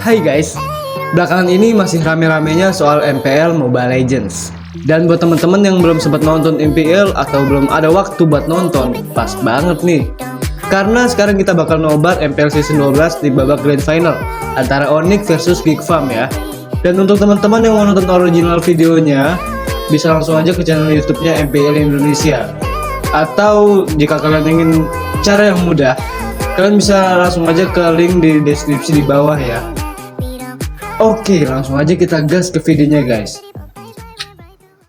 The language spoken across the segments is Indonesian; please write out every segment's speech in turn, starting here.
Hai guys, belakangan ini masih rame-ramenya soal MPL Mobile Legends. Dan buat temen-temen yang belum sempat nonton MPL atau belum ada waktu buat nonton, pas banget nih. Karena sekarang kita bakal nobar MPL Season 12 di babak Grand Final antara Onyx versus Geek Farm ya. Dan untuk teman-teman yang mau nonton original videonya, bisa langsung aja ke channel YouTube-nya MPL Indonesia. Atau jika kalian ingin cara yang mudah, kalian bisa langsung aja ke link di deskripsi di bawah ya. Oke, langsung aja kita gas ke videonya guys.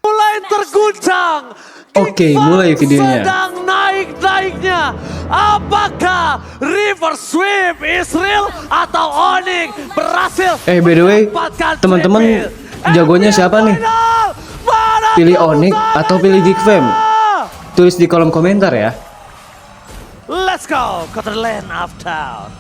Mulai terguncang. Oke, mulai videonya. Sedang naik-naiknya. Apakah River Sweep Israel atau Onyx berhasil? By the way, teman-teman jagonya siapa nih? Pilih Onyx atau pilih Geek Fam? Tulis di kolom komentar ya. Let's go ke the land of town.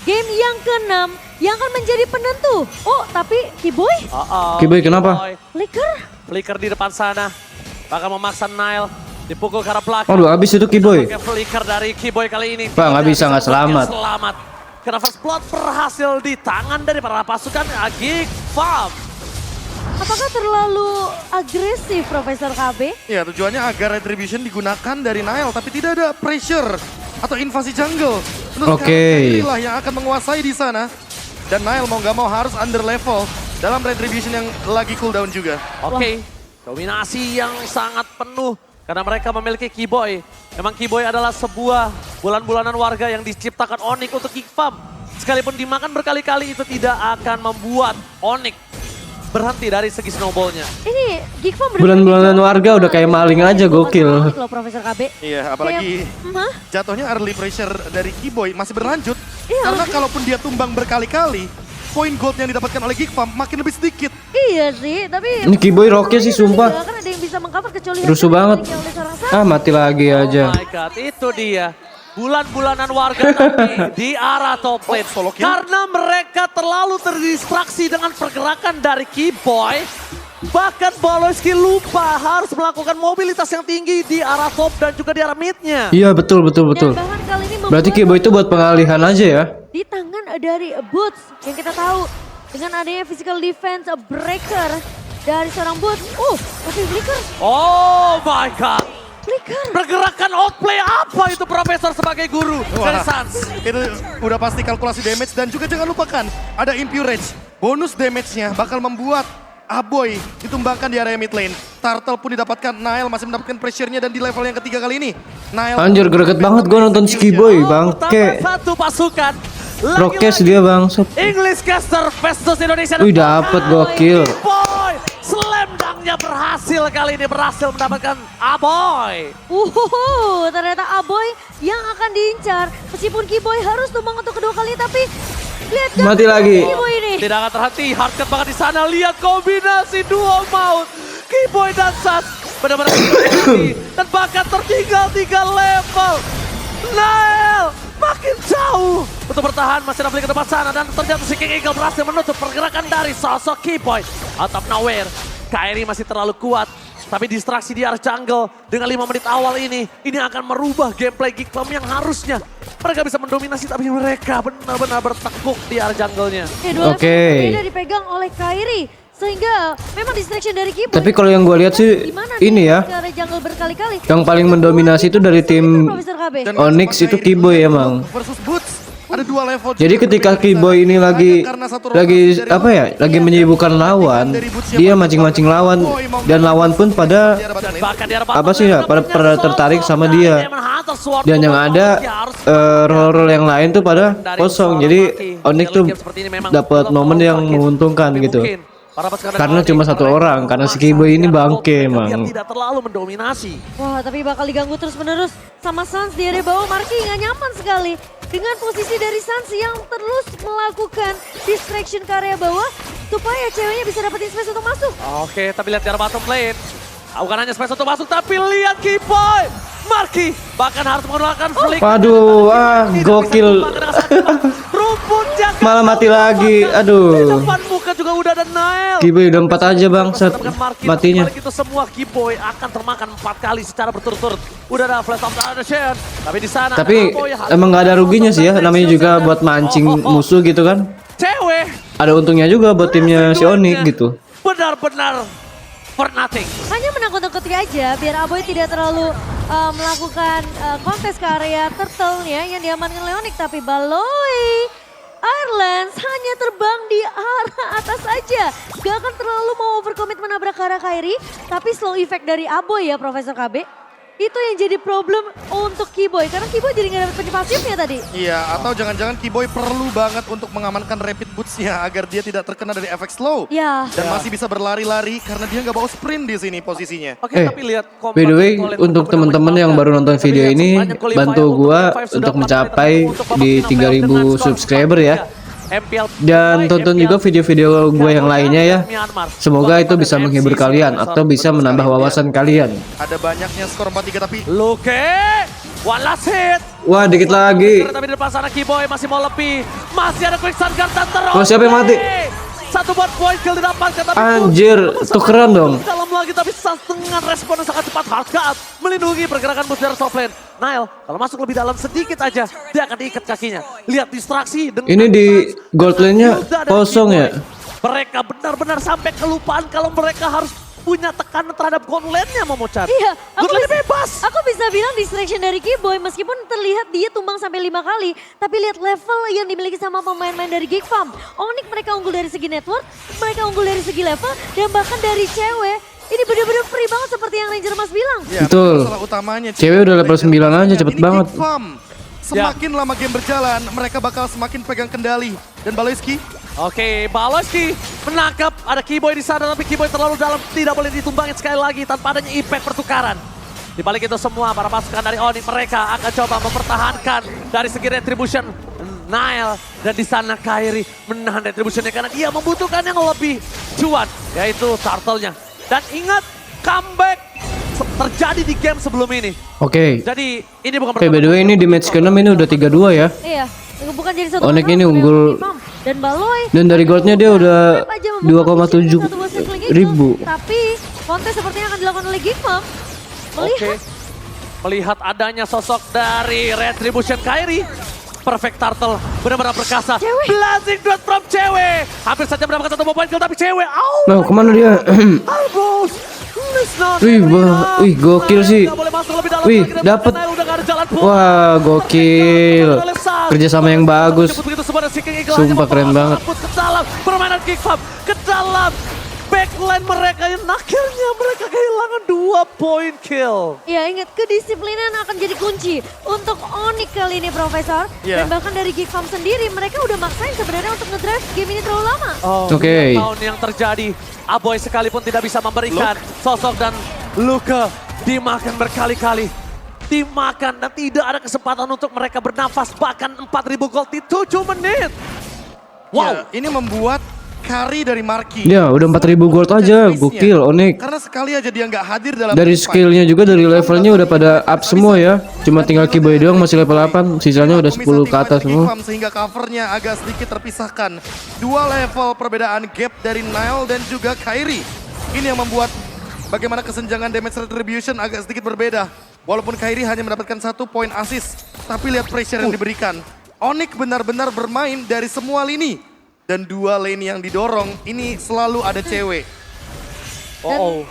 Game yang ke-6 yang akan menjadi penentu. Oh, tapi Kiboy? Kiboy kenapa? Flicker Flicker di depan sana. Bakal memaksa Nile. Dipukul ke arah belakang. Waduh, habis itu Kiboy. Pakai Flicker dari Kiboy kali ini. Pak, nggak bisa, nggak selamat. Karena first blood berhasil di tangan dari para pasukan Geek Farm. Apakah terlalu agresif Profesor KB? Ya, tujuannya agar Retribution digunakan dari Nile, tapi tidak ada pressure atau invasi jungle. Oke. Inilah yang akan menguasai di sana. Dan Nile mau nggak mau harus under level dalam Retribution yang lagi cooldown juga. Oke, dominasi yang sangat penuh karena mereka memiliki Kiboy. Memang Kiboy adalah sebuah bulan-bulanan warga yang diciptakan Onyx untuk Geek Farm. Sekalipun dimakan berkali-kali itu tidak akan membuat Onyx berhenti dari segi snowballnya. Ini Geek Farm Bulan-bulanan warga udah kayak maling aja, gokil. Loh Profesor KB. Iya, apalagi jatuhnya early pressure dari Kiboy masih berlanjut. Karena kalaupun dia tumbang berkali-kali, poin gold yang didapatkan oleh Geek Farm makin lebih sedikit. Iya sih, tapi Ini Kiboy roknya sih sumpah. kan ada yang bisa mengcover kecuali Rusuh banget. oleh seorang Ah, mati lagi aja. Oh my god, itu dia. Bulan-bulanan warga nanti di arah top lane. Solo kill. Karena mereka terlalu terdistraksi dengan pergerakan dari Kiboy. Bahkan Boloski lupa harus melakukan mobilitas yang tinggi di arah top dan juga di arah midnya. Iya, betul. Dan bahkan kali ini Berarti membuat Kiboy itu buat pengalihan aja ya. di tangan dari Boots yang kita tahu dengan adanya physical defense breaker dari seorang Boots. Tapi Flicker, Oh my god. Flicker. Pergerakan outplay apa itu Profesor sebagai guru dari Wah, Suns? itu udah pasti kalkulasi damage dan juga jangan lupakan ada Impure Rage. Bonus damage-nya bakal membuat Aboy ditumbangkan di area mid lane. Turtle pun didapatkan, Nile masih mendapatkan pressure-nya dan di level yang ketiga kali ini. Nile Anjir, greget banget gue nonton si Kiboy, bangke. Satu pasukan. Rokes dia bangsat. English Caster versus Indonesia. Wih, dapet gokil. Boy, slam dunk-nya berhasil kali ini, berhasil mendapatkan Aboy. Ternyata Aboy yang akan diincar. Meskipun Kiboy harus tumbang untuk kedua kali, tapi lihat Mati lagi. Kiboy ini. Tidak akan terhenti, hardcut banget di sana. Lihat kombinasi duo maut. Kiboy dan Suns benar-benar berhenti. Dan bahkan tertinggal 3 level. Nile makin jauh untuk bertahan, masih ada ke depan sana dan ternyata si King Eagle berhasil menutup pergerakan dari sosok Kiboy. Out of nowhere, Kairi masih terlalu kuat, tapi distraksi di arah jungle dengan 5 menit awal ini akan merubah gameplay Geek Farm yang harusnya mereka bisa mendominasi, tapi mereka benar-benar bertekuk di arah jungle-nya. Oke. Beda dipegang oleh Kairi. Sehingga memang distraction dari Kiboy. Tapi kalau yang gue lihat sih ini ya, ke arah jungle berkali-kali. yang paling mendominasi itu dari tim Profesor KB. dan Onyx itu Kiboy emang. versus Boots. Ada 2 level. Jadi ketika Kiboy ini lagi apa ya, lagi menyibukkan lawan, dia mancing-mancing lawan dan lawan pun pada apa sih ya, pada tertarik sama dia. Dan yang ada role-role yang lain tuh pada kosong. Jadi Onyx tuh dapat momen yang menguntungkan gitu. Karena cuma satu orang, karena si Kiboy ini bangke emang. Tidak terlalu mendominasi. Wah, tapi bakal diganggu terus-menerus sama Suns di area bawah. Marky nggak nyaman sekali dengan posisi dari Suns yang terus melakukan distraction ke area bawah supaya ceweknya bisa dapetin space untuk masuk. Oke, tapi lihat di arah bottom lane. Bukan hanya space untuk masuk, tapi lihat Kiboy. Marky bahkan harus menggunakan flick. Waduh, gokil. Rumputnya Malah mati lagi, di aduh. depan muka juga udah ada Nile. Kiboy udah 4 aja bangsat matinya. Balik itu semua Kiboy akan termakan 4 kali secara berturut-turut. Udah ada flash of the tapi di sana Tapi Aboy harus emang nggak ada ruginya sih ya, namanya juga buat mancing musuh gitu kan. cewek ada untungnya juga buat timnya si Onyx gitu. Benar-benar for nothing. Hanya menakut-nakuti aja biar Aboy tidak terlalu melakukan kontes ke area turtle ya yang diamankan oleh Onyx. Tapi Baloi Irelands hanya terbang di arah atas saja. Gak akan terlalu mau overcommit menabrak ke arah Kairi. Tapi slow effect dari Aboy ya Profesor KB. Itu yang jadi problem untuk Keyboy. Karena Keyboy jadi gak dapet penyepasifnya tadi. Iya, atau jangan-jangan Keyboy perlu banget untuk mengamankan rapid boots-nya agar dia tidak terkena dari efek slow. Ya. Dan masih bisa berlari-lari karena dia nggak bawa sprint di sini posisinya. Oke, tapi lihat By the way, untuk teman-teman yang baru nonton video ini, bantu gua untuk mencapai di 3000 subscriber ya. Dan tonton juga video-video gue yang lainnya ya. Semoga itu bisa menghibur kalian atau bisa menambah wawasan kalian. Ada banyaknya skor 4-3 tapi Luke, one last hit. Wah, dikit lagi. Tapi di depan sana Keyboy masih mau lebih. Masih ada quick stun guard terus. Oh, siapa yang mati? Satu buat point kill didapatkan tapi Anjir, tukeran dong. dalam lagi tapi Suns dengan respon yang sangat cepat hard cut melindungi pergerakan boost dari top lane. Nile kalau masuk lebih dalam sedikit aja dia akan diikat kakinya. Lihat distraksi dengan Ini di gold lane-nya kosong ya. Mereka benar-benar sampai kelupaan kalau mereka harus punya tekanan terhadap gold lane-nya Momo-chan. Iya, Gold lane bebas. Aku bisa bilang distraction dari Keyboy meskipun terlihat dia tumbang sampai 5 kali. Tapi lihat level yang dimiliki sama pemain-pemain dari Geek Farm. Onyx mereka unggul dari segi network, mereka unggul dari segi level, dan bahkan dari cewek. Ini benar-benar free banget seperti yang Ranger Mas bilang. ya, Betul. masalah utamanya Cewek udah level 9 aja, cepet ini banget. Geek Farm. Semakin lama game berjalan, mereka bakal semakin pegang kendali. Dan Baloyski, Oke, Baloyski menangkap ada Keyboy di sana tapi Keyboy terlalu dalam tidak boleh ditumbangin sekali lagi tanpa adanya impact pertukaran. Di balik itu semua para pasukan dari Onyx mereka akan coba mempertahankan dari segi retribution Nile dan di sana Kairi menahan retributionnya karena dia membutuhkan yang lebih cuan yaitu turtle-nya. Dan ingat comeback terjadi di game sebelum ini. Oke. Jadi ini bukan Oke, by the way ini di match ke-6 ini udah 3-2 ya. Iya, bukan jadi satu. Onyx orang, ini tapi unggul. Geek Farm. Dan Baloi. Dan dari goldnya dia udah Snap aja membuka posisi 2,7 satu buah circling itu. ribu. Tapi kontes sepertinya akan dilakukan oleh Geek Farm. Oke. Melihat adanya sosok dari Retribution Kairi. Perfect Turtle benar-benar perkasa. Cewek. Blazing Dot from Cewek. Hampir saja mendapatkan satu point kill tapi Cewek. Nah, kemana dia? Almost. Wih, gokil sih. Wih, dapet. Wah, gokil. Kerjasama yang bagus. Sumpah keren banget. Ke dalam permainan Geek Farm. Ke dalam backline mereka yang akhirnya mereka kehilangan 2 point kill. Ya ingat, kedisiplinan akan jadi kunci untuk Onyx kali ini Profesor. Iya. Dan bahkan dari Geek Farm sendiri mereka udah maksain sebenarnya untuk ngedrive game ini terlalu lama. Oke. Tahun yang terjadi, Aboy sekalipun tidak bisa memberikan sosok dan Luka dimakan berkali-kali. Dimakan dan tidak ada kesempatan untuk mereka bernafas bahkan 4.000 gold di 7 menit. Wow. ya, ini membuat Kari dari Marky. Ya, udah 4000 gold aja, gokil Onyx. Karena sekali aja dia nggak hadir dalam Dari fight. skillnya juga, dari levelnya udah pada up semua ya. Cuma tinggal Keyboy doang masih level 8, sisanya udah 10 ke atas semua. Sehingga covernya agak sedikit terpisahkan. 2 level perbedaan gap dari Nile dan juga Kairi. Ini yang membuat bagaimana kesenjangan damage retribution agak sedikit berbeda. Walaupun Kairi hanya mendapatkan 1 poin assist, tapi lihat pressure yang diberikan. Onyx benar-benar bermain dari semua lini. Dan 2 lane yang didorong, ini selalu ada cewek.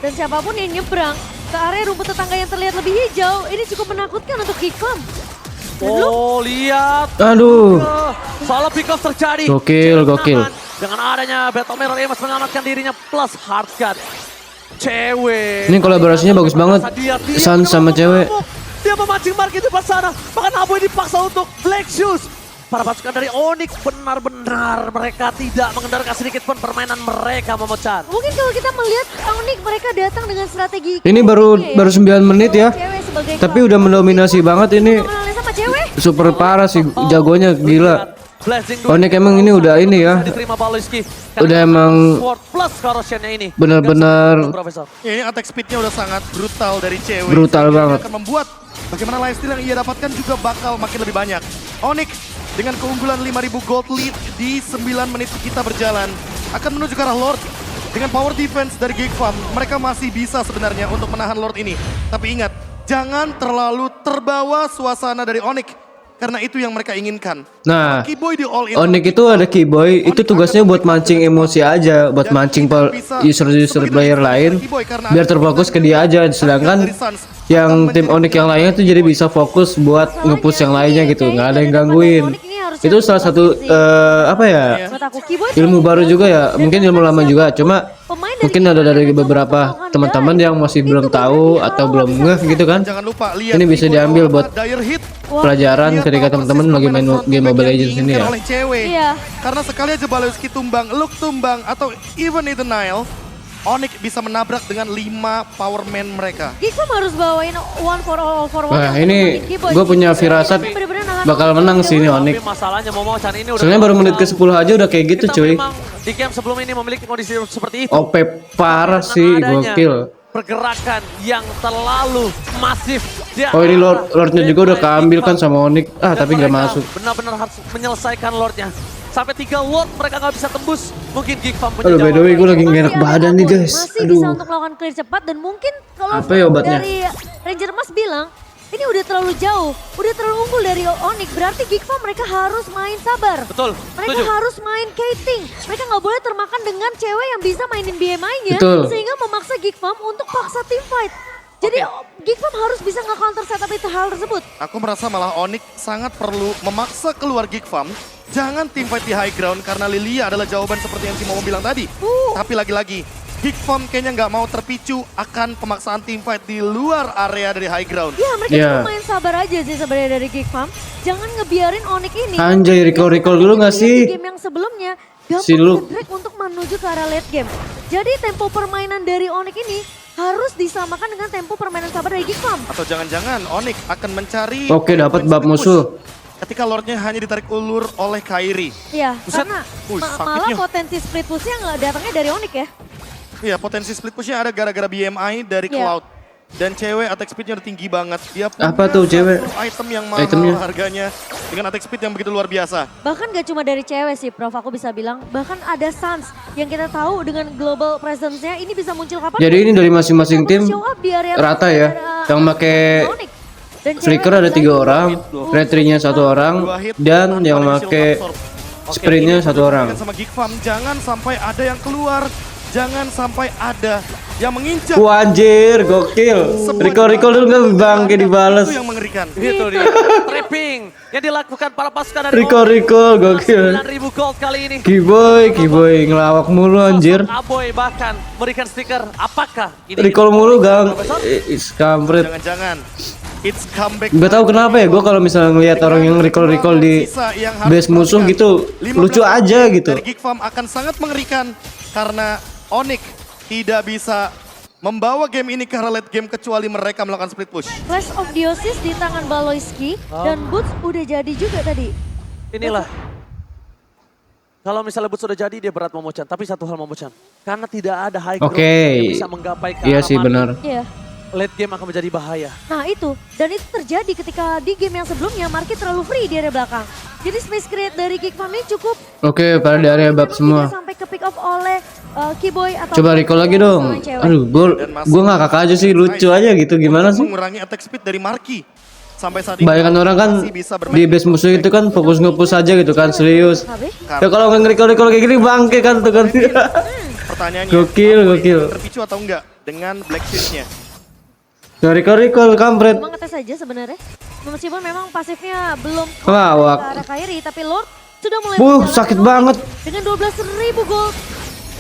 Dan siapapun yang nyebrang ke area rumput tetangga yang terlihat lebih hijau, ini cukup menakutkan untuk Geek Farm. Oh, lihat. Aduh. Salah pick off terjadi. Gokil, gokil. Dengan adanya Battle Mirror Amos menyelamatkan dirinya plus hard cut. Cewek. Ini kolaborasinya bagus banget. Suns sama cewek. Dia memancing Marky di depan sana. Bahkan Aboy dipaksa untuk Black Shoes. Para pasukan dari Onyx benar-benar mereka tidak mengendalikan sedikit pun permainan mereka memecah. Mungkin kalau kita melihat Onyx mereka datang dengan strategi. Ini baru 9 menit ya. Cewek sebagai Tapi udah mendominasi banget ini. mengenalnya sama cewek. Super parah sih jagonya, gila. Blazing Onyx emang ini udah ini ya. diterima Baloyski. Udah emang Sword plus corrosionnya ini. benar-benar Profesor. Ya, ini attack speednya udah sangat brutal dari cewek. Brutal Sehingga banget. Akan membuat bagaimana lifesteal yang ia dapatkan juga bakal makin lebih banyak. Onyx dengan keunggulan 5000 gold lead di 9 menit kita berjalan akan menuju ke arah Lord. Dengan power defense dari Geek Farm, mereka masih bisa sebenarnya untuk menahan Lord ini. Tapi ingat, jangan terlalu terbawa suasana dari Onyx. karena itu yang mereka inginkan. Nah, Kiboy di all in. Onyx itu ada Keyboy, itu tugasnya buat mancing emosi aja, buat mancing user player lain biar terfokus ke dia aja. Sedangkan yang tim Onyx yang lainnya tuh jadi bisa fokus buat nge-push yang lainnya gitu, nggak ada yang gangguin. Itu salah satu apa ya, Buat aku Keyboy ilmu baru juga ya, mungkin ilmu lama juga, cuma mungkin ada dari beberapa teman-teman yang masih belum tahu atau belum ngeh gitu kan. Jangan lupa lihat Ini bisa Kiboy diambil bawa buat dire hit. pelajaran Lihat ketika power teman-teman system lagi main permainan game Soundwave Mobile yang Legends ini diinginkan ya. oleh cewek. Iya. Karena sekali aja Baloyski tumbang, Luke tumbang, atau even itu Nile, Onyx bisa menabrak dengan 5 power man mereka. Gixam harus bawain one for all for one. Wah, ini gue punya firasat bakal menang sih ini Onyx. Tapi masalahnya Momo-chan ini udah Soalnya baru menit ke 10 aja udah kayak gitu kita cuy. memang di game sebelum ini memiliki kondisi seperti itu. OP parah Dengan sih, adanya gokil. pergerakan yang terlalu masif. Oh ini Lordnya juga udah keambil kan sama Onyx. Ah tapi nggak masuk. Benar-benar harus menyelesaikan Lordnya. Sampai 3 Lord mereka nggak bisa tembus. Mungkin Gigfam punya Aduh by the way gue lagi Masih nggak enak ada badan nih Apple, guys. Masih bisa Aduh. untuk melakukan clear cepat dan mungkin kalau Apa ya obatnya? dari Ranger Mas bilang ini udah terlalu jauh, udah terlalu unggul dari Onyx. Berarti Gigfam mereka harus main sabar. Betul, Mereka setuju. harus main Kating. Mereka nggak boleh termakan dengan cewek yang bisa mainin BMI-nya. Betul. Sehingga memaksa Gigfam untuk paksa team fight. Jadi Gigfam harus bisa nge-counter setup itu hal tersebut. Aku merasa malah Onyx sangat perlu memaksa keluar Gigfam. Jangan team fight di high ground karena Lilia adalah jawaban seperti yang si Momo bilang tadi. Tapi lagi-lagi, Gigfam kayaknya nggak mau terpicu akan pemaksaan team fight di luar area dari high ground. Ya mereka Iya. cuma main sabar aja sih sebenarnya dari Gigfam. Jangan ngebiarin Onyx ini. Anjay, recall dulu nggak sih? Di game yang sebelumnya gampang Si Luke. nge-drag untuk menuju ke arah late game. Jadi tempo permainan dari Onyx ini harus disamakan dengan tempo permainan sabar dari Gigfam. Atau jangan-jangan Onyx akan mencari... Oke, dapat bab split push. musuh. Ketika Lordnya hanya ditarik ulur oleh Kairi. Iya, Buset. karena malah Sakitnya. potensi split pushnya nggak datangnya dari Onyx ya. Iya, potensi split pushnya ada gara-gara BMI dari Iya. Cloud. Dan cewek attack speednya udah tinggi banget. Dia punya Apa tuh cewek? satu item yang mahal Itemnya? harganya. Dengan attack speed yang begitu luar biasa. Bahkan gak cuma dari cewek sih Prof, aku bisa bilang. Bahkan ada Suns yang kita tahu dengan global presence-nya ini bisa muncul kapan. Jadi ini dari masing-masing Bisa tim show up di area rata ya. Yang make Onyx. Dan cewek flicker ada bisa 3 orang, retrinya 1 orang, dan yang make sprintnya 1 orang. Sama Gigfam, jangan sampai ada yang keluar. Jangan sampai ada yang mengincar. Wah anjir, gokil. Recall dulu nggak bangke dibales. Itu yang mengerikan. Itu dia. Trapping yang dilakukan para pasukan dari Recall, gokil. 9.000 gold kali ini. Keyboy ngelawak mulu anjir. Aboy bahkan memberikan stiker. Apakah ini? Recall mulu gang. Kampret. Jangan-jangan. It's comeback. Gak tahu kenapa ya, gue kalau misalnya ngeliat orang yang recall di Sisa yang harus base musuh diperhatikan. gitu, 15 lucu aja gitu. Dari Gigfam akan sangat mengerikan karena Onyx tidak bisa membawa game ini ke arah late game kecuali mereka melakukan split push. Flash of Diosis di tangan Baloyski dan Boots udah jadi juga tadi. Inilah. Kalau misalnya Boots sudah jadi dia berat Momo-chan. Tapi satu hal Momo-chan. Karena tidak ada high ground Oke. yang bisa menggapai ke Iya arah sih Marki. benar. Iya. Late game akan menjadi bahaya. Nah itu, dan itu terjadi ketika di game yang sebelumnya Marki terlalu free di area belakang. Jadi space create dari Gigfam ini cukup. Oke, pada di area bab Tidak semua. sampai ke pick off oleh Keyboy atau Coba recall lagi dong. cewek. Aduh, gue ngakak aja sih, lucu aja gitu. Gimana Untuk sih? mengurangi attack speed dari Marki. Sampai saat ini Banyakan orang kan masih bisa bermain di base musuh itu kan fokus nge-push aja gitu kan, serius. Habis? Ya kalau nggak recall kayak gini bangke kan tuh kan. Pertanyaannya, Gokil, Aboy gokil. terpicu atau enggak dengan Black Shield-nya? Recall kampret. Cuma ngetes aja sebenarnya. Meskipun memang pasifnya belum Lawak. ke arah Kairi, tapi Lord sudah mulai berjalan sakit ke Lord banget. dengan 12.000 gold.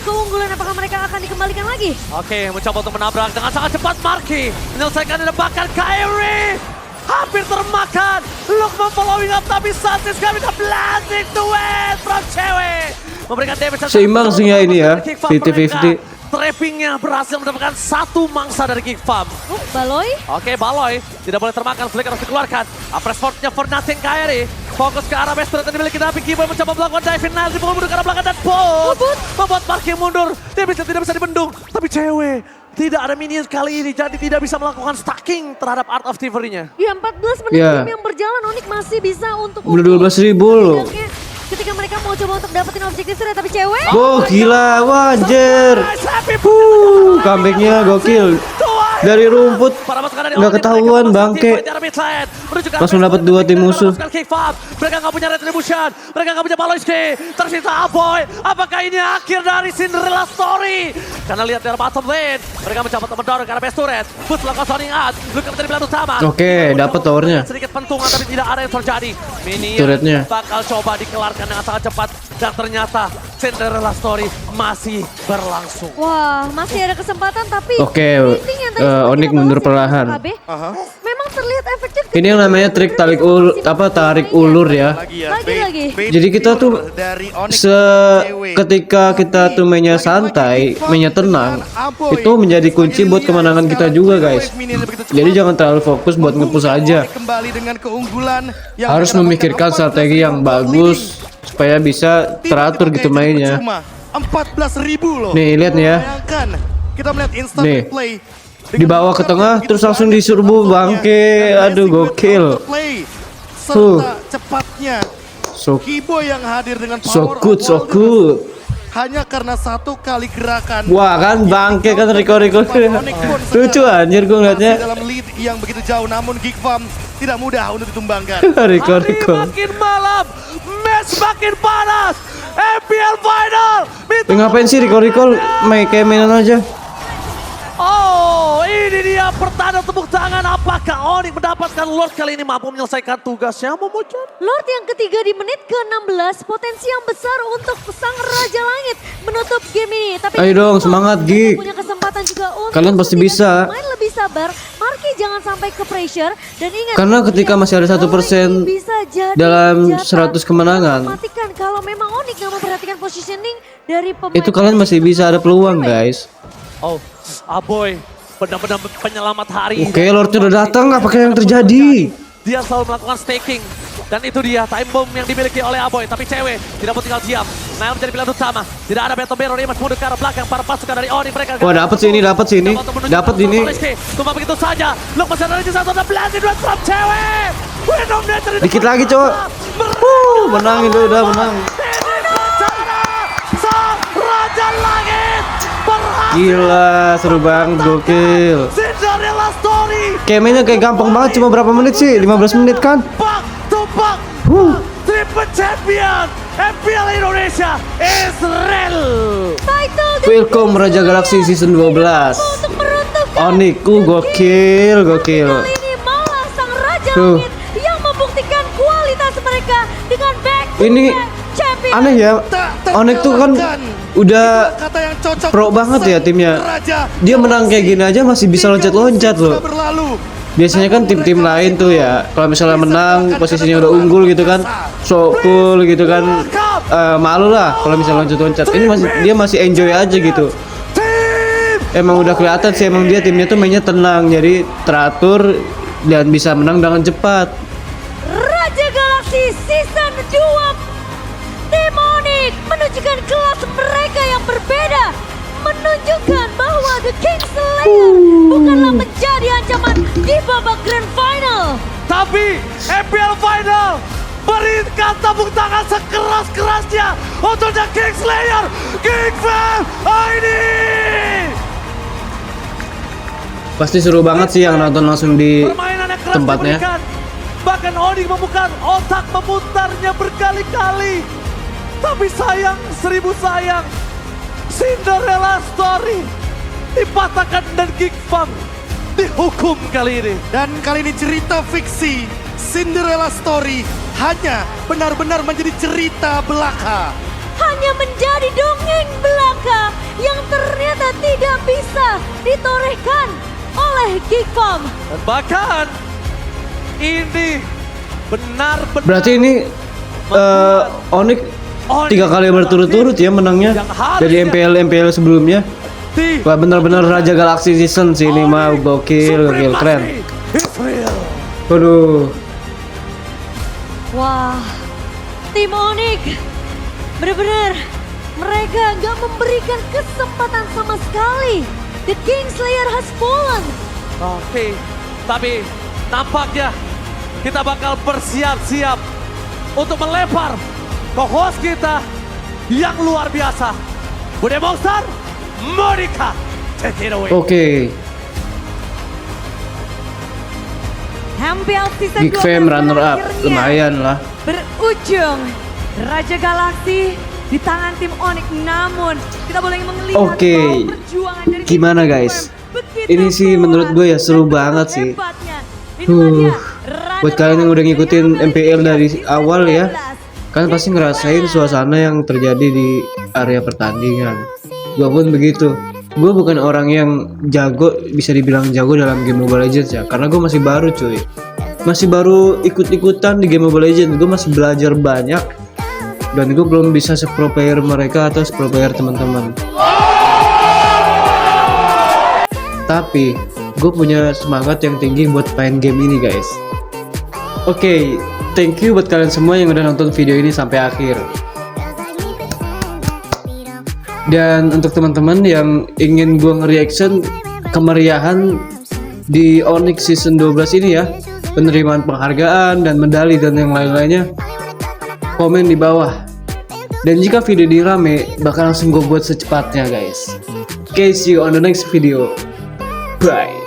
Keunggulan apakah mereka akan dikembalikan lagi? Oke, mencoba untuk menabrak dengan sangat cepat Marki. Menyelesaikan dan bahkan Kairi. Hampir termakan. Luke following up tapi Santis gak bisa blasting to it from cewek. Memberikan damage. Seimbang sih ya ini ya, Gigfam 50-50. mereka. Trappingnya berhasil mendapatkan 1 mangsa dari Gigfam. Baloy? Oke, Baloy tidak boleh termakan, flicker harus dikeluarkan. Press forward-nya for nothing Kairi. Fokus ke arah base turret yang dimiliki tapi Keyboy mencoba melakukan diving nail di mundur ke arah belakang dan Bot membuat Marki mundur. Dia tidak bisa dibendung, tapi cewek tidak ada minions kali ini jadi tidak bisa melakukan stacking terhadap Art of Thievery-nya. Ya 14 menit Iya. game yang berjalan, Onyx masih bisa untuk Udah 12.000 loh. Setidaknya ketika mereka mau coba untuk dapetin objektif sudah, tapi cewek Wah gila, wah anjir. Nice, happy Comebacknya gokil. Tuan dari rumput. Nggak ketahuan, bangke. Langsung dapat 2 tim musuh. Mereka nggak punya retribution, mereka nggak punya Baloiski. Tersisa Aboy. Apakah ini akhir dari Cinderella Story? Karena lihat dari bottom lane, mereka mencoba mendorong karena best turret. Bus lakukan zoning out, Luka menjadi pilihan utama. Oke, dapat towernya. Sedikit pentungan tapi tidak ada yang terjadi. Minion Turretnya. bakal coba dikelarkan dengan sangat cepat dan ternyata Cinderella Story masih berlangsung. Wah, masih ada kesempatan tapi Oke, meeting yang tadi sempat Onyx kita mundur bahas ya, perlahan. KB, memang terlihat efektif. Ini yang namanya trik tarik ulur ya. Lagi. Jadi kita tuh ketika kita tuh mainnya santai, mainnya tenang, itu menjadi kunci buat kemenangan kita juga guys. Jadi jangan terlalu fokus buat nge-push aja. Harus memikirkan strategi yang bagus supaya bisa teratur gitu mainnya. 14.000 loh. Nih lihat nih ya. Bayangkan, kita melihat instant Nih. replay. Dibawa ke tengah terus langsung diserbu bangke. Aduh gokil. Serta cepatnya So Kibo yang hadir dengan so power good, of so World good. hanya karena 1 kali gerakan. Wah kan bangke kan Riko. Lucu anjir gue Masih ngeliatnya. dalam lead yang begitu jauh, namun Geek Farm tidak mudah untuk ditumbangkan. Riko. Hari makin malam, match makin panas. MPL Final. Ngapain sih Riko main kayak mainan aja. Oh, ini dia pertanda tepuk tangan. Apakah Onyx mendapatkan Lord kali ini mampu menyelesaikan tugasnya, Momochan? Lord yang ketiga di menit ke-16, potensi yang besar untuk sang Raja Langit menutup game ini. Tapi Ayo dong, semangat, Geek. punya kesempatan juga untuk Kalian pasti bisa. Main lebih sabar, Marky jangan sampai ke pressure dan ingat. Karena ketika masih ada 1% kalau ini bisa jadi dalam senjata 100 kemenangan, mematikan kalau memang Onyx nggak memperhatikan positioning dari pemain. itu kalian masih bisa ada peluang guys. Oh, Aboy benar-benar penyelamat hari. Oke, Lordnya udah datang, apakah yang terjadi? Dia selalu melakukan staking. Dan itu dia time bomb yang dimiliki oleh Aboy. Tapi cewek tidak mau tinggal diam. Nail menjadi pilihan utama. Tidak ada Battle Barrel, Image mundur ke arah belakang. Para pasukan dari Onyx mereka. Wah dapat sih ini. Dapat ini. Cuma begitu saja. Look masih ada lagi satu. Ada blazing dua trap cewek. Window Nether. Dikit lagi cowok. Menang itu udah menang. Sang Raja Langit berhasil. Gila, seru banget, gokil. Cinderella Story. Mainnya kayak gampang banget, cuma berapa menit sih? 15 menit kan? Back to back. Triple champion MPL Indonesia Israel. Title Welcome Raja Galaxy Season 12. untuk meruntuhkan Onyx, gokil. kali ini malah sang Raja Tuh. Langit yang membuktikan kualitas mereka dengan back to Ini back champion. aneh ya. Onyx tuh kan udah Kata yang cocok pro banget ya timnya. Dia menang kayak gini aja masih bisa loncat-loncat loh. Biasanya kan tim-tim lain tuh ya, kalau misalnya menang posisinya udah unggul gitu kan, so cool gitu kan, malu lah kalau misalnya loncat-loncat. Ini dia masih enjoy aja gitu. Emang udah kelihatan sih emang dia timnya tuh mainnya tenang, jadi teratur dan bisa menang dengan cepat. Raja Galaxy Season 2 Tim Onyx menunjukkan kelas mereka yang berbeda, menunjukkan bahwa The King Slayer bukanlah menjadi ancaman di babak Grand Final. Tapi MPL Final berikan tepuk tangan sekeras-kerasnya untuk The King Slayer, King Fam ID. Pasti seru banget sih yang nonton langsung di Permainan yang keras tempatnya. diberikan. Bahkan Onyx membuka otak memutarnya berkali-kali. Tapi sayang, 1000 sayang. Cinderella Story dipatahkan dan Geek Fam dihukum kali ini. Dan kali ini cerita fiksi Cinderella Story hanya benar-benar menjadi cerita belaka. Hanya menjadi dongeng belaka yang ternyata tidak bisa ditorehkan oleh Geek Fam. Dan bahkan ini benar-benar Berarti ini Onyx 3 kali berturut-turut ya menangnya dari MPL sebelumnya. Wah benar-benar Raja Galaxy Season sih ini mah gokil keren. Waduh. Wah, tim Onyx benar-benar mereka nggak memberikan kesempatan sama sekali. The King Slayer has fallen. Oke, tapi nampaknya kita bakal bersiap-siap untuk melempar ke host kita yang luar biasa. Bude Monster, Monica, take it away. Oke. MPL Season Geek 12 Fam runner up, akhirnya lumayan lah. berujung Raja Galaksi di tangan tim Onyx. Namun kita boleh melihat Oke, bahwa perjuangan dari tim gimana Geek guys? Fam begitu Ini sih menurut gue ya kuat seru dan banget begitu sih. hebatnya. Inilah dia, runner Buat kalian yang up udah ngikutin Real Madrid MPL dari Season awal ya, 12. kalian pasti ngerasain suasana yang terjadi di area pertandingan. Gua pun begitu. Gue bukan orang yang jago, bisa dibilang jago dalam game Mobile Legends ya, karena gue masih baru cuy. Masih baru ikut-ikutan di game Mobile Legends. Gue masih belajar banyak dan gue belum bisa se-pro player mereka atau se-pro player teman-teman. Tapi gue punya semangat yang tinggi buat main game ini guys. Oke, thank you buat kalian semua yang udah nonton video ini sampai akhir. Dan untuk teman-teman yang ingin gue nge-reaction kemeriahan di Onyx Season 12 ini ya, penerimaan penghargaan dan medali dan yang lain-lainnya, komen di bawah. Dan jika video ini rame, bakal langsung gue buat secepatnya guys. Okay, see you on the next video. Bye.